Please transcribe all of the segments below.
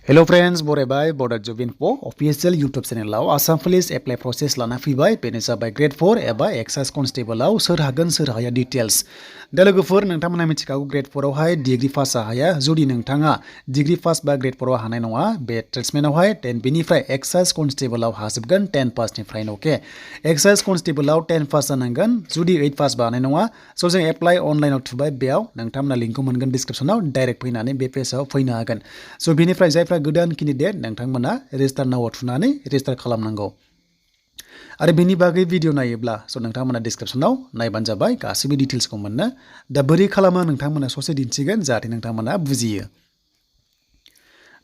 Hello friends, बरायबाय Bodo Job official YouTube channel आव Assam Police apply process लाना फैबाय बेनो जाबाय Grade-4 एबा Excise Constable आव सोर हागोन सोर हाया details दा लोगोफोर नोंथांमोना मिथिखागौ Grade-4 आवहाय डिग्री पास हाया जुदि नोंथाङा डिग्री पास बा Grade-4 आव हानाय नङा बे ट्रेड्समेन आवहाय 10 बेनिफ्राय Excise Constable आव हाजोबगोन 10 पास निफ्रायनो ओके Excise Constable आव 10 पास जानांगोन जुदि 8 पास बा हानाय नङा सो जों एप्लाइ अनलाइन आव थुबाय बेयाव नोंथांमोना लिंकखौ मोनगोन डिसक्रिप्शनाव डाइरेक्ट फैनानै बे पेजआव फैनो हागोन सो बेनिफ्राय जायफ्रा गोदान केन्डिडेट नोंथांमोना रेजिस्टार नाव थुनानै रेजिस्टार खालामनांगौ आरो बेनि बागै भिडिअ नायोब्ला स' नोंथांमोना डिसक्रिप्शनाव नायबानो जाबाय गासैबो डिटेल्सखौ मोननो दा बोरै खालामो नोंथांमोना ससे दिन्थिगोन जाहाथे नोंथांमोना बुजियो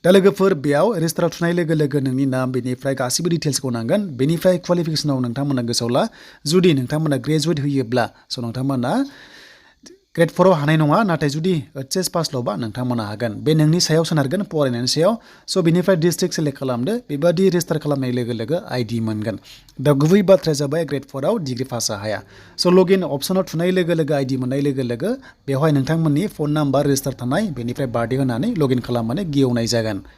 दा लोगोफोर बेयाव रेजिस्टाराव थुनाय लोगो लोगो नोंनि नाम बेनिफ्राय गासैबो डिटेल्सखौ नांगोन बेनिफ्राय क्वालिफिकेसनाव नोंथांमोना गोसोआव ला जुदि नोंथांमोना ग्रेजुवेट होयोब्ला स' नोंथांमोना Grade-4 आव हानाय नङा नाथाय जुदि HS पासल'बा नोंथांमोना हागोन बे नोंनि सायाव सोनारगोन फरायनायनि सायाव स' बेनिफ्राय डिस्ट्रिक्ट सेलेक्ट खालामदो बेबादि रेजिस्टार खालामनाय लोगो लोगो आइडि मोनगोन दा गुबै बाथ्राया जाबाय Grade-4 आव डिग्री पास हाया स' लगइन अप्शनाव थुनाय लोगो लोगो आइडि मोननाय लोगो लोगो बेवहाय नोंथांमोननि फन नाम्बार रेजिस्टार थानाय बेनिफ्राय बार्थडे होनानै लगइन खालामनानै गेवनाय जागोन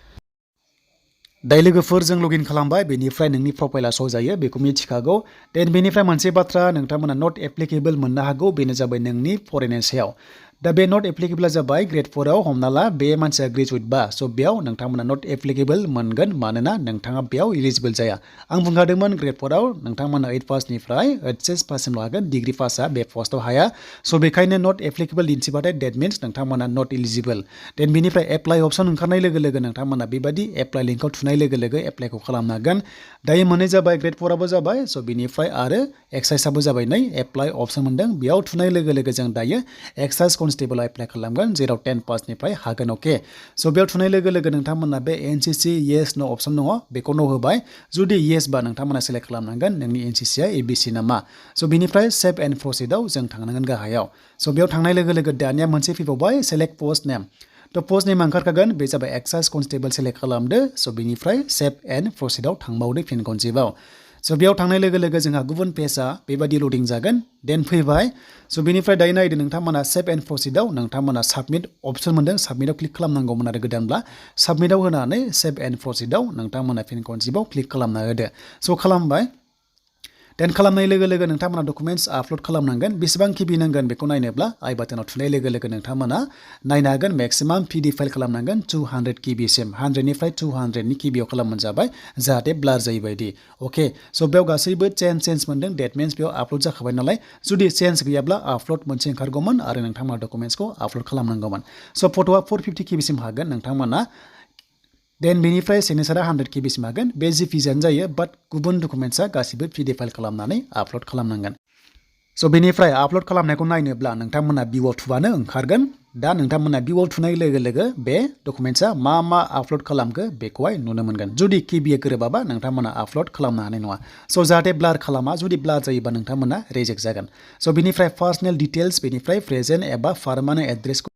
दाय लोगोफोर जों लगइन खालामबाय बेनिफ्राय नोंनि प्रफाइला श' जायो बेखौ मिथिखागौ देन बेनिफ्राय मोनसे बाथ्रा नोंथांमोना नट एप्लिकेबल मोननो हागौ बेनो जाबाय नोंनि फरायनायनि सायाव दा बे नट एप्लिकेबल जाबाय Grade-4 आव हमना ला बे मानसिया ग्रेजुवेट बा स' बेयाव नोंथांमोना नट एप्लिकेबल मोनगोन मानोना नोंथाङा बेयाव इलिजिबल जाया आं बुंखादोंमोन Grade-4 आव नोंथांमोना 8 पासनिफ्राय HS पाससिमल' हागोन डिग्री पासआ बे पस्टआव हाया स' बेखायनो नट एप्लिकेबल दिन्थिबाथाय डेट मिन्स नोंथांमोना नट इलिजिबल देन बेनिफ्राय एप्लाइ अप्शन ओंखारनाय लोगो लोगो नोंथांमोना बेबायदि एप्लाइ लिंकआव थुनाय लोगो लोगो एप्लाइखौ खालामनो हागोन दायो मोननै जाबाय Grade-4 आबो जाबाय स' बेनिफ्राय आरो Excise आबो जाबाय नै एप्लाइ अप्शन मोनदों बेयाव थुनाय लोगो लोगो जों दायो Excise Constable एप्लाइ खालामगोन जेराव 10 पासनिफ्राय हागोन अके स' बेयाव थुनाय लोगो लोगो नोंथांमोना बे NCC येस नो अप्शन दङ बेखौ न' होबाय जुदि येस बा नोंथांमोना सेलेक्ट खालामनांगोन नोंनि NCC आ ABC नामा स' बेनिफ्राय सेभ एन्ड प्रसिडआव जों थांनांगोन गाहायाव स' बेयाव थांनाय लोगो लोगो दानिया मोनसे फैबावबाय सेलेक्ट पस्ट नेम थ' पस्ट नेम ओंखारखागोन बे जाबाय Excise Constable सेलेक्ट खालामदो स' बेनिफ्राय सेभ एन्ड प्रसिडआव थांबावदो फिन खनसेबाव स' बेयाव थांनाय लोगो लोगो जोंहा गुबुन पेजआ बेबायदि लडिं जागोन देन फैबाय स' बेनिफ्राय दायो नायदो नोंथांमोना सेभ एन्ड प्रसिडआव नोंथांमोना साबमिट अप्शन मोनदों साबमिटआव क्लिक खालामनांगौमोन आरो गोदानब्ला साबमिटआव होनानै सेभ एन्ड प्रसिडआव नोंथांमोना फिन खनसेबाव क्लिक खालामना होदो स' खालामबाय देन खालामनाय लोगो लोगो नोंथांमोना डकुमेन्ट्स आपल'ड खालामनांगोन बेसेबां किबि नांगोन बेखौ नायनोब्ला आइ बाटनाव थुनाय लोगो लोगो नोंथांमोना नायनो हागोन मेक्सिमाम PDF फाइल खालामनांगोन 200 किबिसिम 100निफ्राय 200नि किबियाव खालामनो जाबाय जाहाथे ब्लार जायै बायदि अके स' बेयाव गासैबो चेन्ज मोनदों डेट मिन्स बेयाव आपल'ड जाखाबाय नालाय जुदि चेन्ज गैयाब्ला आपल'ड मोनसे ओंखारगौमोन आरो नोंथांमोना डकुमेन्ट्सखौ आपल'ड खालामनांगौमोन स' फट'आ 450 किबिसिम हागोन नोंथांमोना देन बेनिफ्राय सिगनेचारा 100 किबिसिम हागोन बे जिपिजानो जायो बाट गुबुन डकुमेन्ट्सआ गासिबो PDF फाइल खालामनानै आपल'ड खालामनांगोन स' बेनिफ्राय आपल'ड खालामनायखौ नायनोब्ला नोंथांमोना भिउआव थुबानो ओंखारगोन दा नोंथांमोना भिउआव थुनाय लोगो लोगो बे डकुमेन्ट्सआ मा आपल'ड खालामखो बेखौहाय नुनो मोनगोन जुदि किबिया गोरोबाबा नोंथांमोना आपल'ड खालामनो हानाय नङा स' जाहाथे ब्लार खालामा जुदि ब्लार जायोबा नोंथांमोना रिजेक्ट जागोन स' बेनिफ्राय पार्सनेल डिटेल्स बेनिफ्राय प्रेजेन्ट एबा पार्मानेन्ट एड्रेसखौ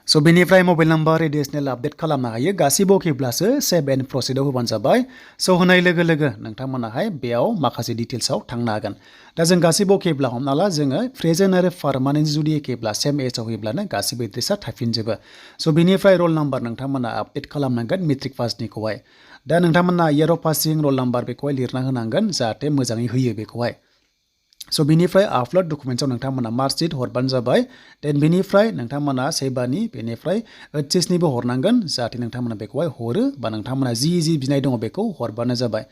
स' बेनिफ्राय मबाइल नाम्बार एडिसनेल आपडेट खालामनो हायो गासिबो अकेब्लासो सेभ एन्ड प्रसिडआव होबानो जाबाय स' होनाय लोगो लोगो नोंथांमोनाहाय बेयाव माखासे डिटेल्सआव थांनो हागोन दा जों गासिबो अकेब्ला हमना ला जोङो प्रेजेन्ट आरो पार्मानेन्ट जुदि एखेब्ला सेम एजआव होयोब्लानो गासिबो एड्रेसा थाफिनजोबो स' बेनिफ्राय रल नाम्बार नोंथांमोना आपडेट खालामनांगोन मेट्रिक पासनिखौहाय दा नोंथांमोना इयार अफ पासिं रल नाम्बार बेखौहाय लिरना होनांगोन जाहाथे मोजाङै होयो बेखौहाय स' बेनिफ्राय आपल'ड डकुमेन्ट्सआव नोंथांमोना मार्कशिट हरबानो जाबाय देन बेनिफ्राय नोंथांमोना सेबानि बेनिफ्राय HSनिबो हरनांगोन जाहाथे नोंथांमोना बेखौहाय हरो बा नोंथांमोना जि बिनाय दङ बेखौ हरबानो जाबाय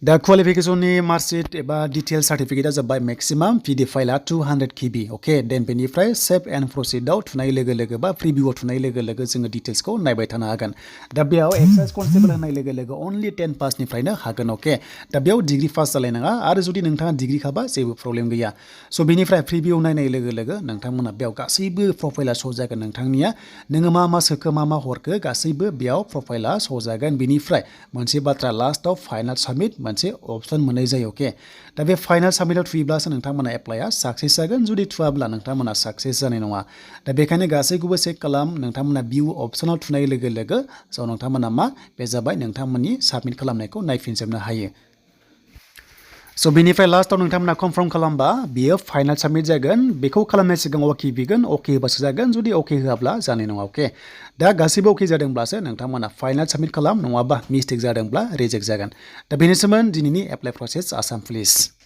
दा क्वालिफिकेसननि मार्कशिट एबा डिटेल सार्टिफिकेटआ जाबाय मेक्सिमाम PDF फाइला 200 किबि अके देन बेनिफ्राय सेभ एन्ड प्रसिडआव थुनाय लोगो लोगो बा प्रिभिउआव थुनाय लोगो लोगो जोङो डिटेल्सखौ नायबाय थानो हागोन दा बेयाव Excise Constable होनाय लोगो लोगो अनलि 10 पासनिफ्रायनो हागोन अके दा बेयाव डिग्री पास जालायनाङा आरो जुदि नोंथाङा डिग्री खाबा जेबो प्रब्लेम गैया स' बेनिफ्राय प्रिभिउ नायनाय लोगो लोगो नोंथांमोना बेयाव गासैबो प्रफाइला श' जागोन नोंथांनिया नोङो मा सोखो मा हरखो गासैबो बेयाव प्रफाइला श' जागोन बेनिफ्राय मोनसे बाथ्रा लास्टआव फाइनाल साबमिट मोनसे अप्शन मोननाय जायो अके दा बे फाइनाल साबमिटआव थुयोब्लासो नोंथांमोना एप्लाइआ साक्सेस जागोन जुदि थुवाब्ला नोंथांमोना साक्सेस जानाय नङा दा बेखायनो गासैखौबो चेक खालाम नोंथांमोना भिउ अप्शनाव थुनाय लोगो लोगो स' नोंथांमोना बे जाबाय नोंथांमोननि साबमिट खालामनायखौ नायफिनजोबनो हायो स' बेनिफ्राय लास्टआव नोंथांमोना कनफार्म खालामबा बियो फाइनाल साबमिट जागोन बेखौ खालामनाय सिगां अके बिगोन अके होबासो जागोन जुदि अके होआब्ला जानाय नङा अके दा गासैबो अके जादोंब्लासो नोंथांमोना फाइनाल साबमिट खालाम नङाबा मिस्टेक जादोंब्ला रिजेक्ट जागोन दा बेनोसोमोन दिनैनि एप्लाइ प्रसेस आसाम पुलिस